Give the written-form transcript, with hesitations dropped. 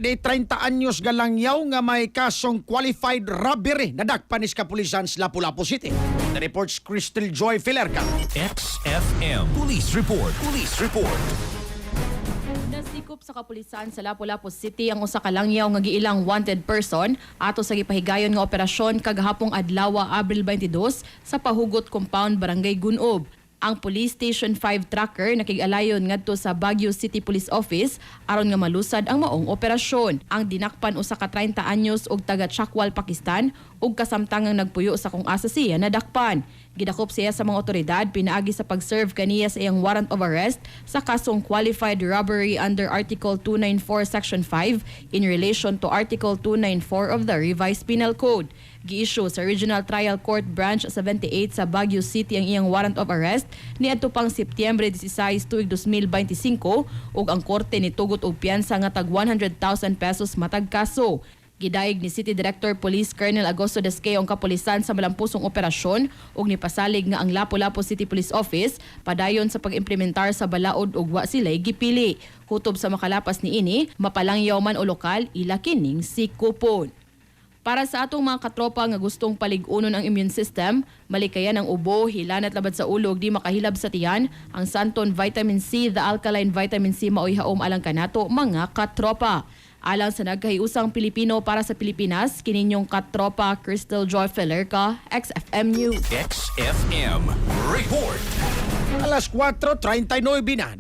Di 30 anyos galangyaw nga may kasong qualified robbery na dakpanis kapulisan sa Lapu-Lapu City. The reports Crystal Joy Filerca. XFM Police Report. Police Report. Nasikop sa kapulisan sa Lapu-Lapu City ang usa ka langyaw nga giilang wanted person ato sa gipahigayon nga operasyon kagahapong adlaw Abril 22 sa Pahugot Compound, Barangay Gunob. Ang Police Station 5 tracker nakig-alayon ngadto sa Baguio City Police Office aron nga malusad ang maong operasyon. Ang dinakpan usa ka 30 anyos og taga Chakwal, Pakistan ug kasamtangang nagpuyo sa kung asa siya nadakpan. Gidakop siya sa mga otoridad pinaagi sa pag-serve kaniya sa iyang warrant of arrest sa kasong qualified robbery under Article 294 Section 5 in relation to Article 294 of the Revised Penal Code. Gi-issue sa Regional Trial Court Branch 78 sa Baguio City ang iyang warrant of arrest niadto pang Setyembre 16 tuig 2025 ug ang korte nitugot og piyansa nga tag 100,000 pesos matag kaso. Gidaig ni City Director Police Colonel Agosto Desqueo ang kapulisan sa malampusong operasyon ug nipasalig nga ang Lapu-Lapu City Police Office padayon sa pag-implementar sa balaod ug wa sila'y gipili. Kutob sa makalapas ni ini, mapalangyaw man o lokal, ila kining sikupon. Para sa atong mga katropa nga gustong paligunon ang immune system, malikayan ang ubo, hilanat labad sa ulo ug di makahilab sa tiyan, ang Santon Vitamin C, the alkaline vitamin C maoy haom alang kanato mga katropa. Alang sa nagkahiusang Pilipino para sa Pilipinas, kininyong katropa Crystal Joy Filerca, XFM News. XFM Report. Alas 4:39 na.